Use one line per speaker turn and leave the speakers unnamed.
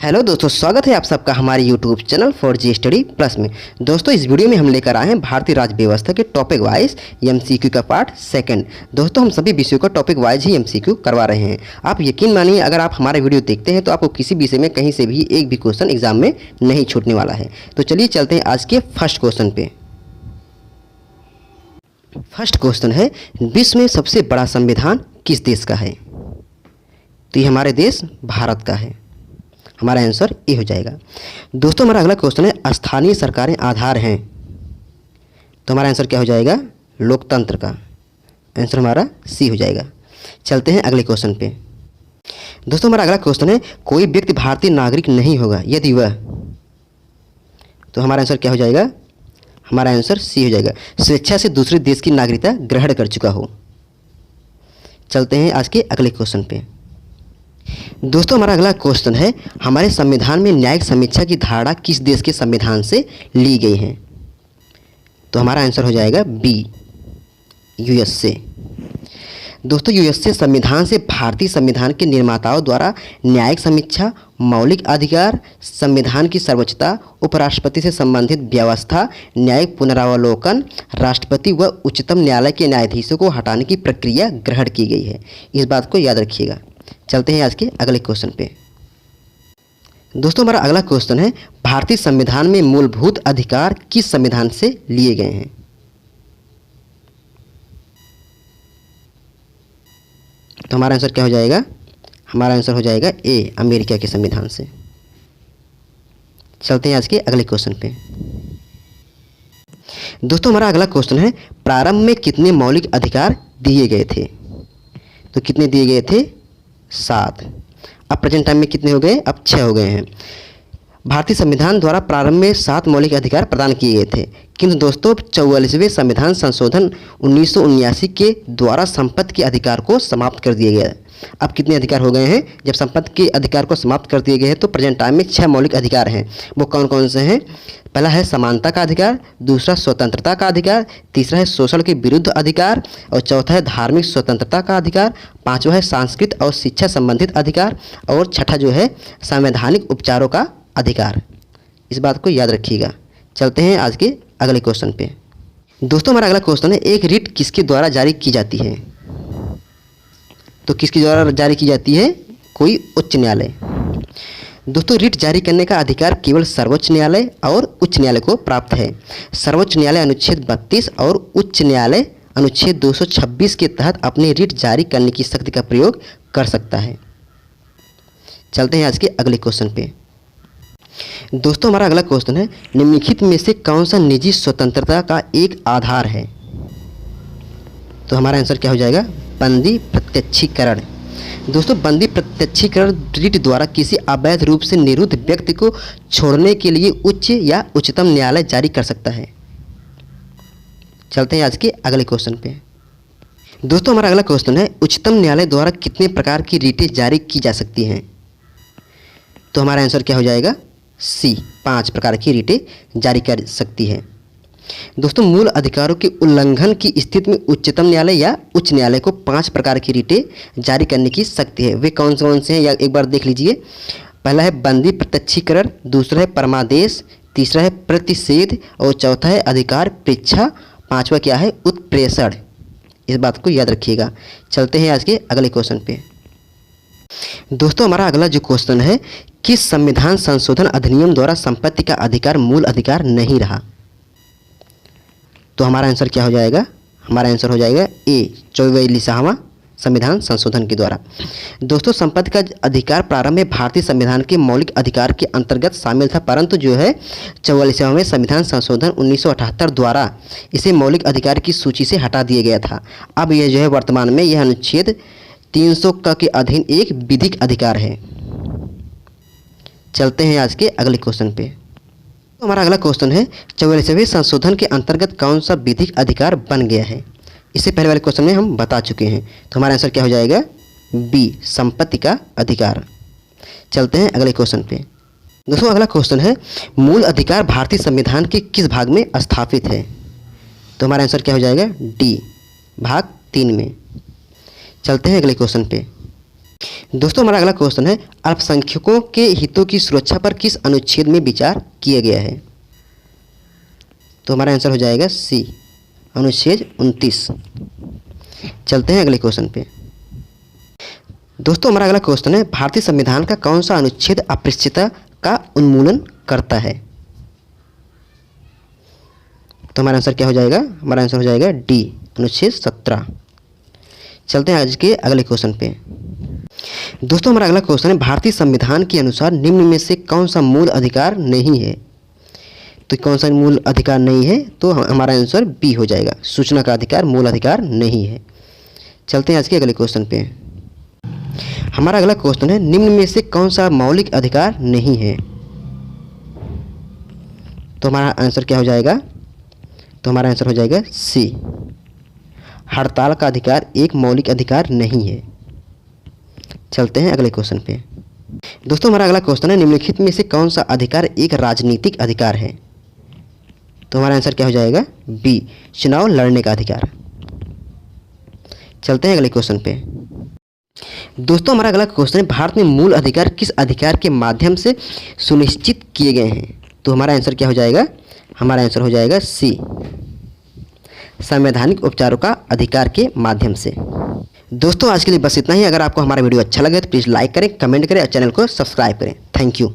Hello दोस्तों, स्वागत है आप सबका हमारे YouTube channel 4G study plus में। दोस्तों, इस वीडियो में हम लेकर आए हैं भारतीय राज्य व्यवस्था के टॉपिक वाइज एमसीक्यू का पार्ट सेकंड। दोस्तों, हम सभी विषयों का टॉपिक वाइज ही एमसीक्यू करवा रहे हैं। आप यकीन मानिए, अगर आप हमारा वीडियो देखते हैं तो आपको किसी विषय में कहीं से भी एक भी क्वेश्चन एग्जाम में नहीं छूटने वाला है। तो चलिए चलते हैं आज के फर्स्ट क्वेश्चन पे। फर्स्ट क्वेश्चन है, विश्व में सबसे बड़ा संविधान किस देश का है? तो ये हमारे देश भारत का है। हमारा आंसर ए हो जाएगा। दोस्तों, हमारा अगला क्वेश्चन है, स्थानीय सरकारें आधार हैं। तो हमारा आंसर क्या हो जाएगा? लोकतंत्र का। आंसर हमारा सी हो जाएगा। चलते हैं अगले क्वेश्चन पे। दोस्तों, हमारा अगला क्वेश्चन है, कोई व्यक्ति भारतीय नागरिक नहीं होगा यदि वह, तो हमारा आंसर क्या हो जाएगा? हमारा आंसर सी हो जाएगा, स्वेच्छा से दूसरे देश की नागरिकता ग्रहण कर चुका हो। चलते हैं आज के अगले क्वेश्चन पे। दोस्तों, हमारा अगला क्वेश्चन है, हमारे संविधान में न्यायिक समीक्षा की धारणा किस देश के संविधान से ली गई है? तो हमारा आंसर हो जाएगा बी, यूएस से। दोस्तों, यूएस से संविधान से भारतीय संविधान के निर्माताओं द्वारा न्यायिक समीक्षा, मौलिक अधिकार, संविधान की सर्वोच्चता, उपराष्ट्रपति से संबंधित व्यवस्था, न्यायिक पुनरावलोकन, राष्ट्रपति व उच्चतम न्यायालय के न्यायाधीशों को हटाने की प्रक्रिया ग्रहण की गई है। इस बात को याद रखिएगा। चलते हैं आज के अगले क्वेश्चन पे। दोस्तों, हमारा अगला क्वेश्चन है, भारतीय संविधान में मूलभूत अधिकार किस संविधान से लिए गए हैं? तो हमारा आंसर क्या हो जाएगा? हमारा आंसर हो जाएगा ए, अमेरिका के संविधान से। चलते हैं आज के अगले क्वेश्चन पे। दोस्तों, हमारा अगला क्वेश्चन है, प्रारंभ में कितने मौलिक अधिकार दिए गए थे? तो कितने दिए गए थे? 7। अब प्रेजेंट टाइम में कितने हो गए? अब 6 हो गए हैं। भारतीय संविधान द्वारा प्रारंभ में 7 मौलिक अधिकार प्रदान किए गए थे, किंतु दोस्तों 44वें संविधान संशोधन 1979 के द्वारा संपत्ति के अधिकार को समाप्त कर दिया गया। अब कितने अधिकार हो गए हैं? जब संपत्ति के अधिकार को समाप्त कर दिए गए हैं तो प्रेजेंट टाइम में 6 मौलिक अधिकार हैं। वो कौन कौन से हैं? पहला है समानता का अधिकार, दूसरा स्वतंत्रता का अधिकार, तीसरा है शोषण के विरुद्ध अधिकार, और चौथा है धार्मिक स्वतंत्रता का अधिकार, पांचवा है सांस्कृतिक और शिक्षा संबंधित अधिकार, और छठा जो है संवैधानिक उपचारों का अधिकार। इस बात को याद रखिएगा। चलते हैं आज के अगले क्वेश्चन पे। दोस्तों, हमारा अगला क्वेश्चन है, एक रिट किसके द्वारा जारी की जाती है? तो किसके द्वारा जारी की जाती है? कोई उच्च न्यायालय। दोस्तों, रिट जारी करने का अधिकार केवल सर्वोच्च न्यायालय और उच्च न्यायालय को प्राप्त है। सर्वोच्च न्यायालय अनुच्छेद 32 और उच्च न्यायालय अनुच्छेद 226 के तहत अपने रिट जारी करने की शक्ति का प्रयोग कर सकता है। चलते हैं आज के अगले क्वेश्चन पे। दोस्तों, हमारा अगला क्वेश्चन है, निम्नलिखित में से कौन सा निजी स्वतंत्रता का एक आधार है? तो हमारा आंसर क्या हो जाएगा? बंदी प्रत्यक्षीकरण। दोस्तों, बंदी प्रत्यक्षीकरण रिट द्वारा किसी अवैध रूप से निरुद्ध व्यक्ति को छोड़ने के लिए उच्च या उच्चतम न्यायालय जारी कर सकता है। चलते हैं आज के अगले क्वेश्चन पे। दोस्तों, हमारा अगला क्वेश्चन है, उच्चतम न्यायालय द्वारा कितने प्रकार की रिटें जारी की जा सकती हैं? तो हमारा आंसर क्या हो जाएगा? सी, 5 प्रकार की रिटें जारी कर सकती है। दोस्तों, मूल अधिकारों के उल्लंघन की स्थिति में उच्चतम न्यायालय या उच्च न्यायालय को 5 प्रकार की रिटें जारी करने की शक्ति है। वे कौन से हैं या एक बार देख लीजिए। पहला है बंदी प्रत्यक्षीकरण, दूसरा है परमादेश, तीसरा है प्रतिषेध, और चौथा है अधिकार परीक्षा, पांचवा क्या है? उत्प्रेषण। इस बात को याद रखिएगा। चलते हैं आज के अगले क्वेश्चन पे। दोस्तों, हमारा अगला जो क्वेश्चन है, किस संविधान संशोधन अधिनियम द्वारा संपत्ति का अधिकार मूल अधिकार नहीं रहा? तो हमारा आंसर क्या हो जाएगा? हमारा आंसर हो जाएगा ए, 44वां संविधान संशोधन के द्वारा। दोस्तों, संपत्ति का अधिकार प्रारंभ में भारतीय संविधान के मौलिक अधिकार के अंतर्गत शामिल था, परंतु जो है 44वें संविधान संशोधन 1978 द्वारा इसे मौलिक अधिकार की सूची से हटा दिया गया था। अब यह जो है वर्तमान में यह अनुच्छेद 300 के अधीन एक विधिक अधिकार है। चलते हैं आज के अगले क्वेश्चन पे। तो हमारा अगला क्वेश्चन है, 44वें संशोधन के अंतर्गत कौन सा विधिक अधिकार बन गया है? इससे पहले वाले क्वेश्चन में हम बता चुके हैं। तो हमारा आंसर क्या हो जाएगा? बी, संपत्ति का अधिकार। चलते हैं अगले क्वेश्चन पे। दोस्तों, अगला क्वेश्चन है, मूल अधिकार भारतीय संविधान के किस भाग में स्थापित है? तो हमारा आंसर क्या हो जाएगा? डी, भाग 3 में। चलते हैं अगले क्वेश्चन पे। दोस्तों हमारा अगला क्वेश्चन है, अल्पसंख्यकों के हितों की सुरक्षा पर किस अनुच्छेद में विचार किया गया है? तो हमारा आंसर हो जाएगा सी, अनुच्छेद 29। चलते हैं अगले क्वेश्चन पे। दोस्तों हमारा अगला क्वेश्चन है, भारतीय संविधान का कौन सा अनुच्छेद अस्पृश्यता का उन्मूलन करता है? तो हमारा आंसर क्या हो जाएगा? हमारा आंसर हो जाएगा डी, अनुच्छेद 17। चलते हैं आज के अगले क्वेश्चन पे। दोस्तों हमारा अगला क्वेश्चन है, भारतीय संविधान के अनुसार निम्न में से कौन सा मूल अधिकार नहीं है? तो कौन सा मूल अधिकार नहीं है? तो हमारा आंसर बी हो जाएगा, सूचना का अधिकार मूल अधिकार नहीं है। चलते हैं आज के अगले क्वेश्चन पे। हमारा अगला क्वेश्चन है, निम्न में से कौन सा मौलिक अधिकार नहीं है? तो हमारा आंसर क्या हो जाएगा? तो हमारा आंसर हो जाएगा सी, हड़ताल का अधिकार एक मौलिक अधिकार नहीं है। चलते हैं अगले क्वेश्चन पे। दोस्तों हमारा अगला क्वेश्चन है, निम्नलिखित में से कौन सा अधिकार एक राजनीतिक अधिकार है? तो हमारा आंसर क्या हो जाएगा? बी, चुनाव लड़ने का अधिकार। चलते हैं अगले क्वेश्चन पे। दोस्तों हमारा अगला क्वेश्चन है, भारत में मूल अधिकार किस अधिकार के माध्यम से सुनिश्चित किए गए हैं? तो हमारा आंसर क्या हो जाएगा? हमारा आंसर हो जाएगा सी, संवैधानिक उपचारों का अधिकार के माध्यम से। दोस्तों आज के लिए बस इतना ही। अगर आपको हमारा वीडियो अच्छा लगे तो प्लीज़ लाइक करें, कमेंट करें और चैनल को सब्सक्राइब करें। Thank you.